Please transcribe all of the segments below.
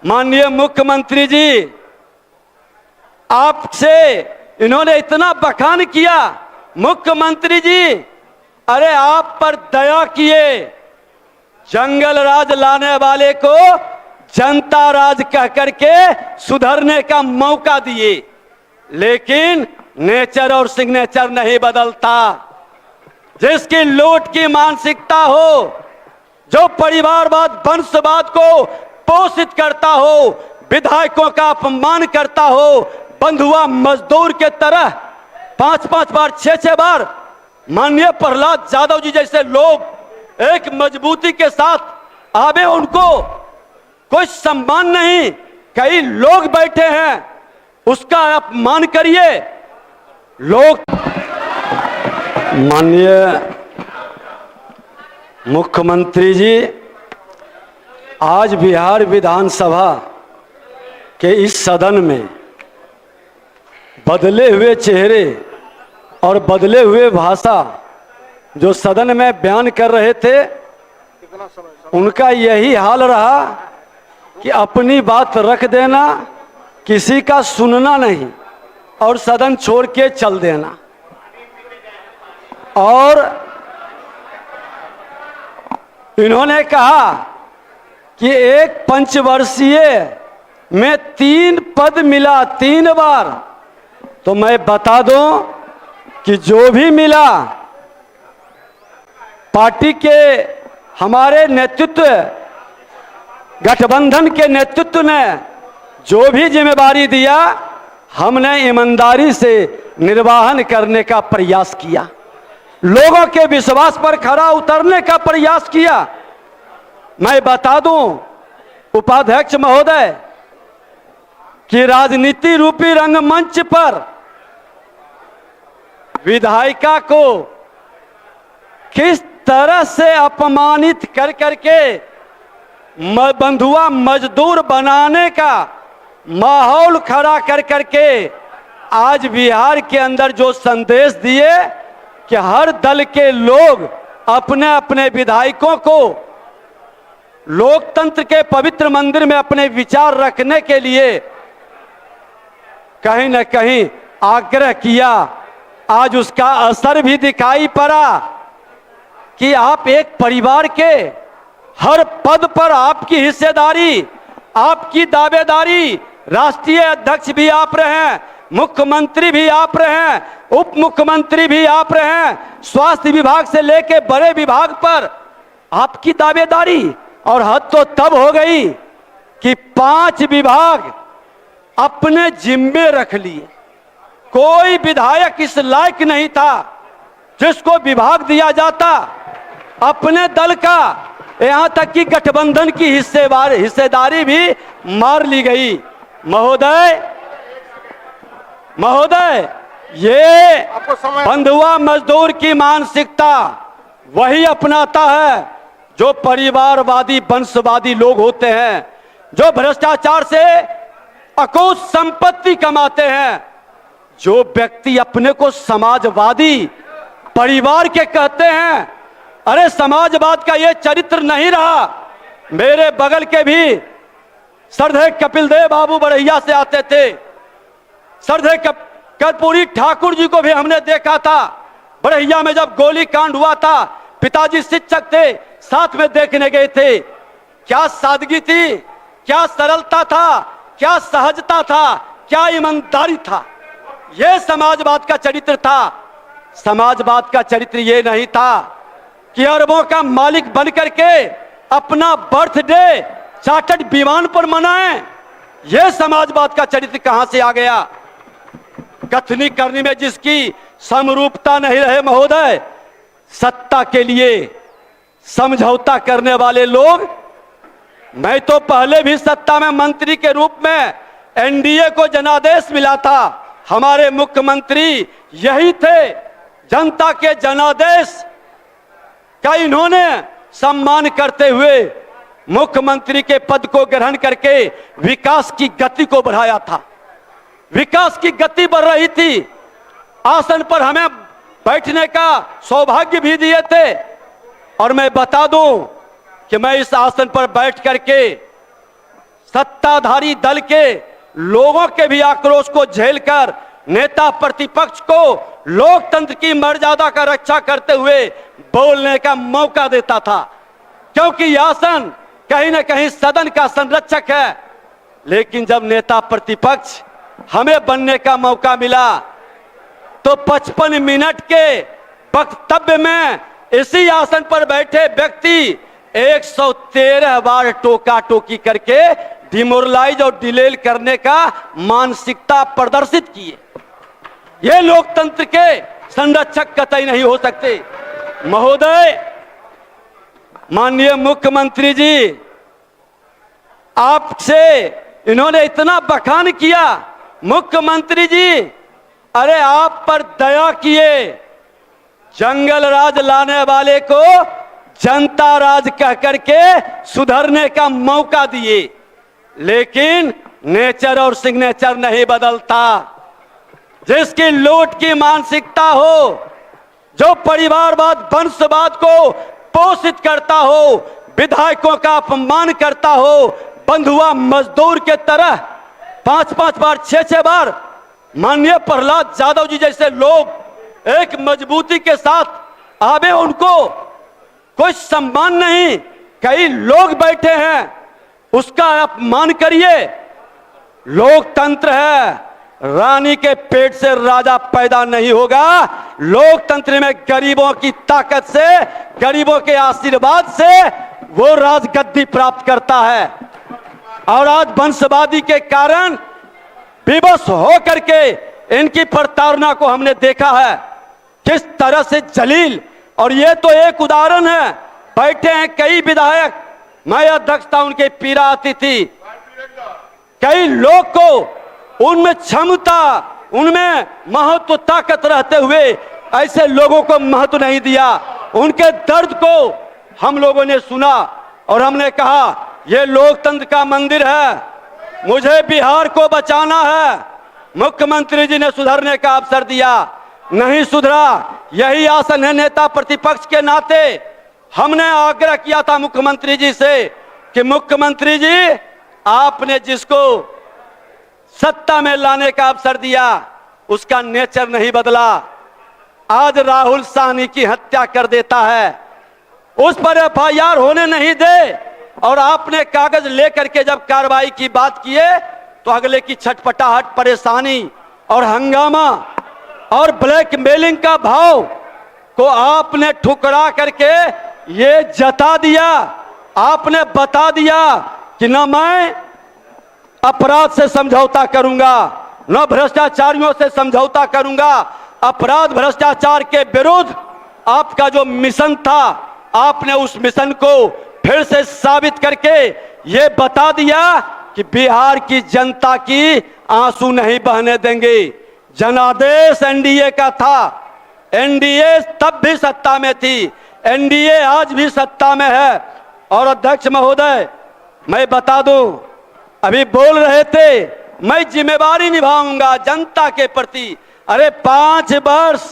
माननीय मुख्यमंत्री जी, आपसे इन्होंने इतना बखान किया। मुख्यमंत्री जी, अरे आप पर दया किए, जंगल राज लाने वाले को जनता राज कह करके सुधरने का मौका दिए, लेकिन नेचर और सिग्नेचर नहीं बदलता। जिसकी लूट की मानसिकता हो, जो परिवारवाद वंशवाद को पोषित करता हो, विधायकों का अपमान करता हो, बंधुआ मजदूर के तरह 5-5 बार 6-6 बार माननीय प्रहलाद यादव जी जैसे लोग एक मजबूती के साथ आवे, उनको कोई सम्मान नहीं। कई लोग बैठे हैं, उसका अपमान करिए। लोग माननीय मुख्यमंत्री जी, आज बिहार विधानसभा के इस सदन में बदले हुए चेहरे और बदले हुए भाषा जो सदन में बयान कर रहे थे, उनका यही हाल रहा कि अपनी बात रख देना, किसी का सुनना नहीं और सदन छोड़ के चल देना। और इन्होंने कहा कि एक पंचवर्षीय में 3 पद मिला 3 बार। तो मैं बता दूं कि जो भी मिला, पार्टी के हमारे नेतृत्व, गठबंधन के नेतृत्व ने जो भी जिम्मेदारी दिया, हमने ईमानदारी से निर्वाहन करने का प्रयास किया, लोगों के विश्वास पर खरा उतरने का प्रयास किया। मैं बता दूं उपाध्यक्ष महोदय कि राजनीति रूपी रंगमंच पर विधायिका को किस तरह से अपमानित कर करके बंधुआ मजदूर बनाने का माहौल खड़ा कर करके आज बिहार के अंदर जो संदेश दिए कि हर दल के लोग अपने अपने विधायकों को लोकतंत्र के पवित्र मंदिर में अपने विचार रखने के लिए कहीं न कहीं आग्रह किया, आज उसका असर भी दिखाई पड़ा कि आप एक परिवार के हर पद पर आपकी हिस्सेदारी, आपकी दावेदारी, राष्ट्रीय अध्यक्ष भी आप रहे हैं, मुख्यमंत्री भी आप रहे हैं, उप मुख्यमंत्री भी आप रहे हैं, स्वास्थ्य विभाग से लेके बड़े विभाग पर आपकी दावेदारी। और हद तो तब हो गई कि 5 विभाग अपने जिम्मे रख लिए। कोई विधायक इस लायक नहीं था जिसको विभाग दिया जाता अपने दल का। यहां तक कि गठबंधन की हिस्सेदारी भी मार ली गई। महोदय, ये बंधुआ मजदूर की मानसिकता वही अपनाता है जो परिवारवादी वंशवादी लोग होते हैं, जो भ्रष्टाचार से अकूत संपत्ति कमाते हैं। जो व्यक्ति अपने को समाजवादी परिवार के कहते हैं, अरे समाजवाद का ये चरित्र नहीं रहा। मेरे बगल के भी श्रद्धेय कपिल देव बाबू बड़हिया से आते थे। श्रद्धेय कर्पूरी ठाकुर जी को भी हमने देखा था बड़हिया में, जब गोली कांड हुआ था, पिताजी शिक्षक थे, साथ में देखने गए थे। क्या सादगी थी, क्या सरलता था, क्या सहजता था, क्या ईमानदारी था। यह समाजवाद का चरित्र था। समाजवाद का चरित्र ये नहीं था कि अरबों का मालिक बन करके अपना बर्थडे चार्टर्ड विमान पर मनाएं। यह समाजवाद का चरित्र कहां से आ गया। कथनी करनी में जिसकी समरूपता नहीं रहे महोदय, सत्ता के लिए समझौता करने वाले लोग। मैं तो पहले भी सत्ता में मंत्री के रूप में एनडीए को जनादेश मिला था। हमारे मुख्यमंत्री यही थे। जनता के जनादेश का इन्होंने सम्मान करते हुए मुख्यमंत्री के पद को ग्रहण करके विकास की गति को बढ़ाया था। विकास की गति बढ़ रही थी। आसन पर हमें बैठने का सौभाग्य भी दिए थे। और मैं बता दूं कि मैं इस आसन पर बैठ करके सत्ताधारी दल के लोगों के भी आक्रोश को झेलकर नेता प्रतिपक्ष को लोकतंत्र की मर्यादा का रक्षा करते हुए बोलने का मौका देता था, क्योंकि आसन कहीं ना कहीं सदन का संरक्षक है। लेकिन जब नेता प्रतिपक्ष हमें बनने का मौका मिला तो 55 मिनट के वक्तव्य में इसी आसन पर बैठे व्यक्ति 113 बार टोका टोकी करके डिमोरलाइज और डिलेल करने का मानसिकता प्रदर्शित किए। ये लोकतंत्र के संरक्षक कतई नहीं हो सकते। महोदय, माननीय मुख्यमंत्री जी, आपसे इन्होंने इतना बखान किया। मुख्यमंत्री जी, अरे आप पर दया किए, जंगल राज लाने वाले को जनता राज कह करके सुधरने का मौका दिए, लेकिन नेचर और सिग्नेचर नहीं बदलता। जिसकी लूट की मानसिकता हो, जो परिवारवाद वंशवाद को पोषित करता हो, विधायकों का अपमान करता हो, बंधुआ मजदूर के तरह 5-5 बार 6-6 बार माननीय प्रहलाद यादव जी जैसे लोग एक मजबूती के साथ आवे, उनको कोई सम्मान नहीं। कई लोग बैठे हैं, उसका अपमान करिए। लोकतंत्र है, रानी के पेट से राजा पैदा नहीं होगा। लोकतंत्र में गरीबों की ताकत से, गरीबों के आशीर्वाद से वो राजगद्दी प्राप्त करता है। और आज वंशवादी के कारण विवश हो करके इनकी प्रताड़ना को हमने देखा है किस तरह से जलील। और ये तो एक उदाहरण है, बैठे हैं कई विधायक, मैं अध्यक्ष था, उनके पीड़ा आती थी। कई लोग को उनमें क्षमता, उनमें महत्व, ताकत रहते हुए ऐसे लोगों को महत्व नहीं दिया। उनके दर्द को हम लोगों ने सुना और हमने कहा ये लोकतंत्र का मंदिर है, मुझे बिहार को बचाना है। मुख्यमंत्री जी ने सुधरने का अवसर दिया, नहीं सुधरा। यही आसन है नेता प्रतिपक्ष के नाते हमने आग्रह किया था मुख्यमंत्री जी से कि मुख्यमंत्री जी, आपने जिसको सत्ता में लाने का अवसर दिया उसका नेचर नहीं बदला। आज राहुल साहनी की हत्या कर देता है, उस पर एफआईआर होने नहीं दे, और आपने कागज लेकर के जब कार्रवाई की बात किए तो अगले की छटपटाहट, परेशानी और हंगामा और ब्लैकमेलिंग का भाव को आपने ठुकरा करके ये जता दिया। आपने बता दिया कि न मैं अपराध से समझौता करूंगा, न भ्रष्टाचारियों से समझौता करूंगा। अपराध भ्रष्टाचार के विरुद्ध आपका जो मिशन था, आपने उस मिशन को फिर से साबित करके ये बता दिया कि बिहार की जनता की आंसू नहीं बहने देंगे। जनादेश एनडीए का था, एनडीए तब भी सत्ता में थी, एनडीए आज भी सत्ता में है। और अध्यक्ष महोदय, मैं बता दूं, अभी बोल रहे थे मैं जिम्मेवारी निभाऊंगा जनता के प्रति। अरे 5 वर्ष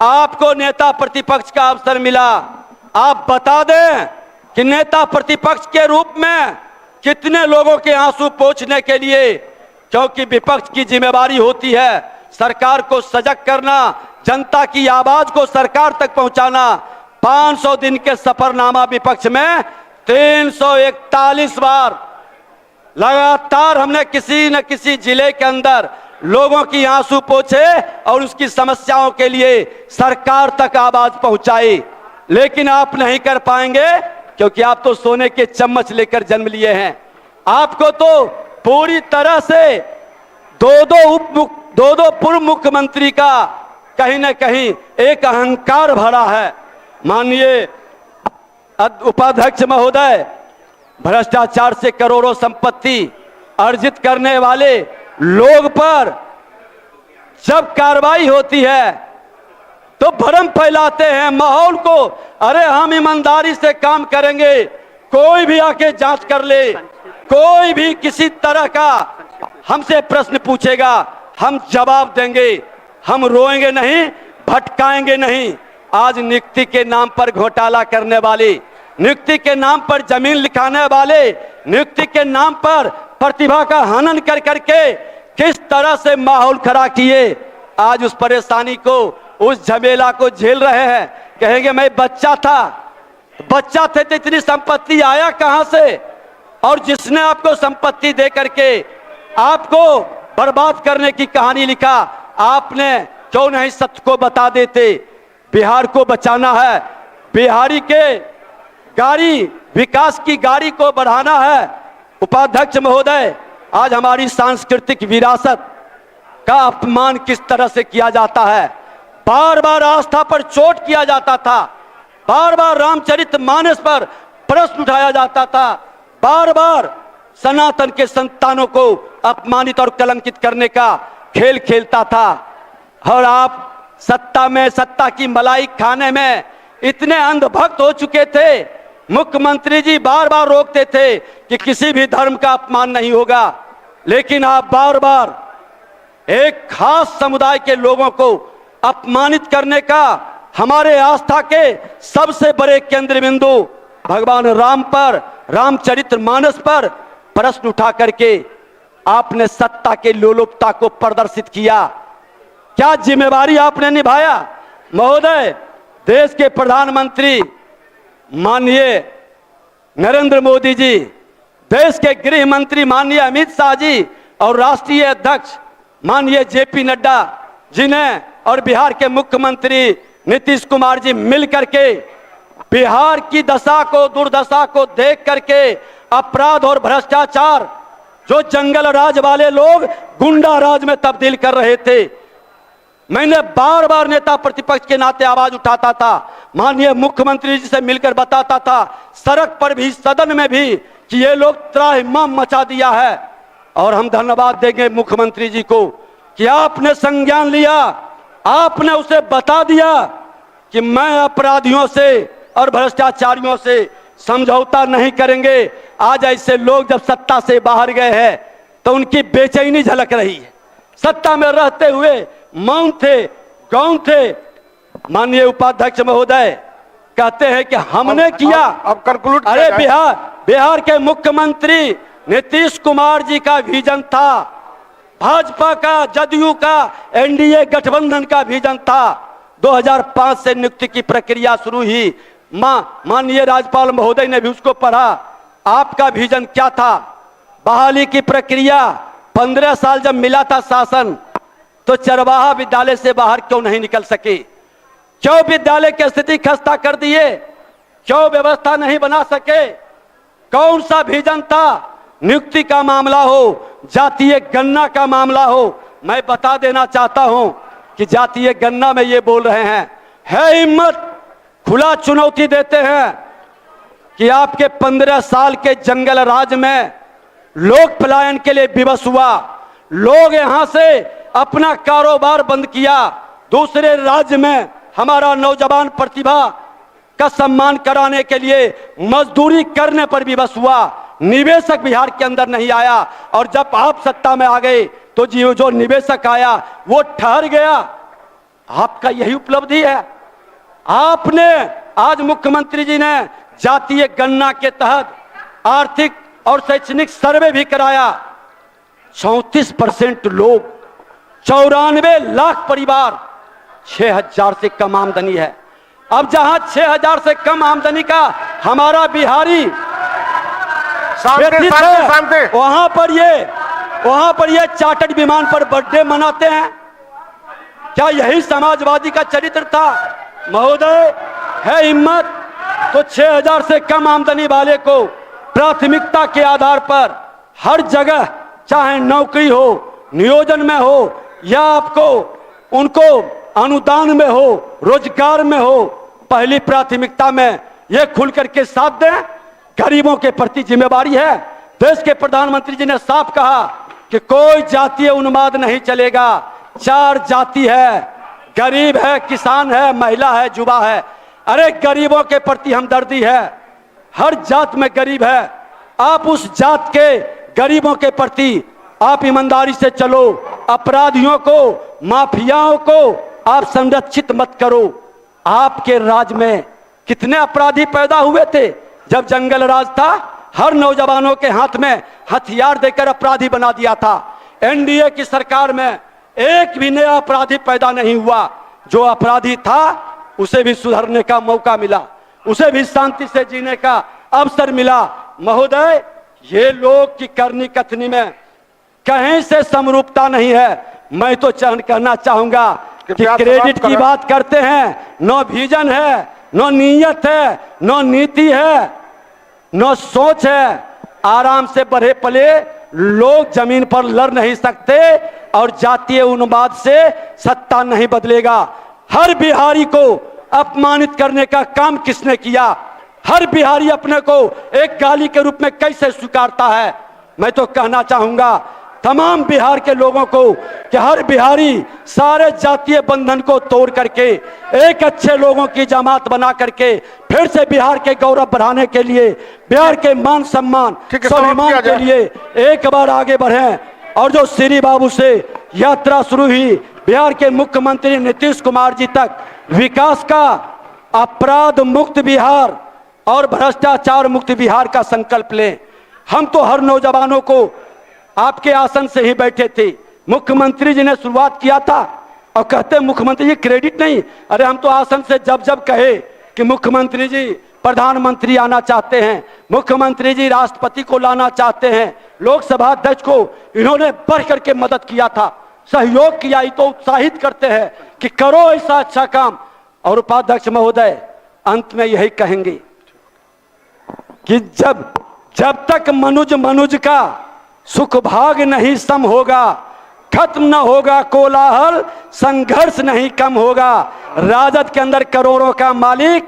आपको नेता प्रतिपक्ष का अवसर मिला, आप बता दें कि नेता प्रतिपक्ष के रूप में कितने लोगों के आंसू पोंछने के लिए, क्योंकि विपक्ष की जिम्मेवारी होती है सरकार को सजग करना, जनता की आवाज को सरकार तक पहुंचाना। 500 दिन के सफरनामा विपक्ष में 341 बार लगातार हमने किसी न किसी जिले के अंदर लोगों की आंसू पोंछे और उसकी समस्याओं के लिए सरकार तक आवाज पहुंचाई। लेकिन आप नहीं कर पाएंगे, क्योंकि आप तो सोने के चम्मच लेकर जन्म लिए हैं। आपको तो पूरी तरह से दो पूर्व मुख्यमंत्री का कहीं ना कहीं एक अहंकार भरा है। माननीय उपाध्यक्ष महोदय, भ्रष्टाचार से करोड़ों संपत्ति अर्जित करने वाले लोग पर जब कार्रवाई होती है तो भ्रम फैलाते हैं माहौल को। अरे हम ईमानदारी से काम करेंगे, कोई भी आके जांच कर ले, कोई भी किसी तरह का हमसे प्रश्न पूछेगा हम जवाब देंगे, हम रोएंगे नहीं, भटकाएंगे नहीं। आज नियुक्ति के नाम पर घोटाला करने वाले, नियुक्ति के नाम पर जमीन लिखाने वाले, नियुक्ति के नाम पर प्रतिभा का हनन कर करके किस तरह से माहौल खड़ा किए, आज उस परेशानी को, उस झमेला को झेल रहे हैं। कहेंगे मैं बच्चा थे तो इतनी संपत्ति आया कहां से, और जिसने आपको संपत्ति दे करके आपको बर्बाद करने की कहानी लिखा, आपने क्यों नहीं सत्य को बता देते। बिहार को बचाना है, बिहारी के गाड़ी, विकास की गाड़ी को बढ़ाना है। उपाध्यक्ष महोदय, आज हमारी सांस्कृतिक विरासत का अपमान किस तरह से किया जाता है। बार बार आस्था पर चोट किया जाता था, बार बार रामचरितमानस पर प्रश्न उठाया जाता था, बार बार सनातन के संतानों को अपमानित और कलंकित करने का खेल खेलता था। और आप सत्ता की मलाई खाने में इतने अंधभक्त हो चुके थे। मुख्यमंत्री जी बार बार रोकते थे कि किसी भी धर्म का अपमान नहीं होगा, लेकिन आप बार बार एक खास समुदाय के लोगों को अपमानित करने का, हमारे आस्था के सबसे बड़े केंद्र बिंदु भगवान राम पर, रामचरितमानस पर प्रश्न उठा करके आपने सत्ता के लोलुपता को प्रदर्शित किया। क्या जिम्मेवारी आपने निभाया महोदय? देश के प्रधानमंत्री माननीय नरेंद्र मोदी जी, देश के गृह मंत्री माननीय अमित शाह जी और राष्ट्रीय अध्यक्ष माननीय जेपी नड्डा जी ने और बिहार के मुख्यमंत्री नीतीश कुमार जी मिल करके बिहार की दशा को, दुर्दशा को देख करके अपराध और भ्रष्टाचार जो जंगल राज वाले लोग गुंडा राज में तब्दील कर रहे थे, मैंने बार बार नेता प्रतिपक्ष के नाते आवाज उठाता था, माननीय मुख्यमंत्री जी से मिलकर बताता था, सड़क पर भी, सदन में भी, कि ये लोग त्राहिमाम मचा दिया है। और हम धन्यवाद देंगे मुख्यमंत्री जी को कि आपने संज्ञान लिया, आपने उसे बता दिया कि मैं अपराधियों से और भ्रष्टाचारियों से समझौता नहीं करेंगे। आज ऐसे लोग जब सत्ता से बाहर गए हैं तो उनकी बेचैनी झलक रही है। सत्ता में रहते हुए मौन थे, गौण थे। माननीय उपाध्यक्ष महोदय कहते हैं कि हमने किया। अब कंक्लूड। अरे बिहार के मुख्यमंत्री नीतीश कुमार जी का विजन था, भाजपा का, जदयू का, एनडीए गठबंधन का विजन था। 2005 से नियुक्ति की प्रक्रिया शुरू हुई, माननीय राज्यपाल महोदय ने भी उसको पढ़ा। आपका विजन क्या था? बहाली की प्रक्रिया, 15 साल जब मिला था शासन, तो चरवाहा विद्यालय से बाहर क्यों नहीं निकल सके? क्यों विद्यालय की स्थिति खस्ता कर दिए? क्यों व्यवस्था नहीं बना सके? कौन सा विजन था? नियुक्ति का मामला हो, जातीय गणना का मामला हो, मैं बता देना चाहता हूं कि जातीय गणना में ये बोल रहे हैं, है हिम्मत, खुला चुनौती देते हैं कि आपके 15 साल के जंगल राज में लोग पलायन के लिए विवश हुआ, लोग यहां से अपना कारोबार बंद किया, दूसरे राज्य में हमारा नौजवान प्रतिभा का सम्मान कराने के लिए मजदूरी करने पर विवश हुआ, निवेशक बिहार के अंदर नहीं आया। और जब आप सत्ता में आ गए तो जो निवेशक आया वो ठहर गया। आपका यही उपलब्धि है। आपने आज मुख्यमंत्री जी ने जातीय गणना के तहत आर्थिक और शैक्षणिक सर्वे भी कराया। 34% लोग, 94 लाख परिवार, 6000 से कम आमदनी है। अब जहां 6000 से कम आमदनी का हमारा बिहारी वहां पर ये चार्टर्ड विमान पर बर्थडे मनाते हैं। क्या यही समाजवादी का चरित्र था? महोदय, है हिम्मत तो 6000 से कम आमदनी वाले को प्राथमिकता के आधार पर हर जगह, चाहे नौकरी हो, नियोजन में हो, या आपको उनको अनुदान में हो, रोजगार में हो, पहली प्राथमिकता में ये खुल करके साथ दें। गरीबों के प्रति जिम्मेवारी है। देश के प्रधानमंत्री जी ने साफ कहा कि कोई जातीय उन्माद नहीं चलेगा। 4 जाति है, गरीब है, किसान है, महिला है, युवा है। अरे गरीबों के प्रति हमदर्दी है, हर जात में गरीब है। आप उस जात के गरीबों के प्रति आप ईमानदारी से चलो। अपराधियों को, माफियाओं को आप संरक्षित मत करो। आपके राज में कितने अपराधी पैदा हुए थे जब जंगल राज था? हर नौजवानों के हाथ में हथियार देकर अपराधी बना दिया था। एनडीए की सरकार में एक भी नया अपराधी पैदा नहीं हुआ। जो अपराधी था उसे भी सुधरने का मौका मिला, उसे भी शांति से जीने का अवसर मिला। महोदय, ये लोग की करनी कथनी में कहीं से समरूपता नहीं है। मैं तो कहना चाहूंगा कि क्रेडिट की बात करते हैं, नो विजन है, नो नीयत है, नो नीति है, नो सोच है। आराम से बढ़े पले लोग जमीन पर लड़ नहीं सकते और जातीय उन्माद से सत्ता नहीं बदलेगा। हर बिहारी को अपमानित करने का काम किसने किया? हर बिहारी अपने को एक गाली के रूप में कैसे स्वीकारता है? मैं तो कहना चाहूंगा तमाम बिहार के लोगों को कि हर बिहारी सारे जातीय बंधन को तोड़ करके एक अच्छे लोगों की जमात बना करके फिर से बिहार के गौरव बढ़ाने के लिए, बिहार के मान सम्मान स्वाभिमान के लिए एक बार आगे बढ़ें। और जो श्री बाबू से यात्रा शुरू हुई बिहार के मुख्यमंत्री नीतीश कुमार जी तक, विकास का, अपराध मुक्त बिहार और भ्रष्टाचार मुक्त बिहार का संकल्प लें। हम तो हर नौजवानों को आपके आसन से ही बैठे थे, मुख्यमंत्री जी ने शुरुआत किया था और कहते मुख्यमंत्री जी क्रेडिट नहीं। अरे हम तो आसन से जब जब कहे कि मुख्यमंत्री जी प्रधानमंत्री आना चाहते हैं, मुख्यमंत्री जी राष्ट्रपति को लाना चाहते हैं, लोकसभा अध्यक्ष को इन्होंने बढ़ करके मदद किया था, सहयोग किया, ये तो उत्साहित करते हैं कि करो ऐसा अच्छा काम। और उपाध्यक्ष महोदय अंत में यही कहेंगे कि जब तक मनुज का सुख भाग नहीं सम होगा, खत्म न होगा कोलाहल, संघर्ष नहीं कम होगा। राजद के अंदर करोड़ों का मालिक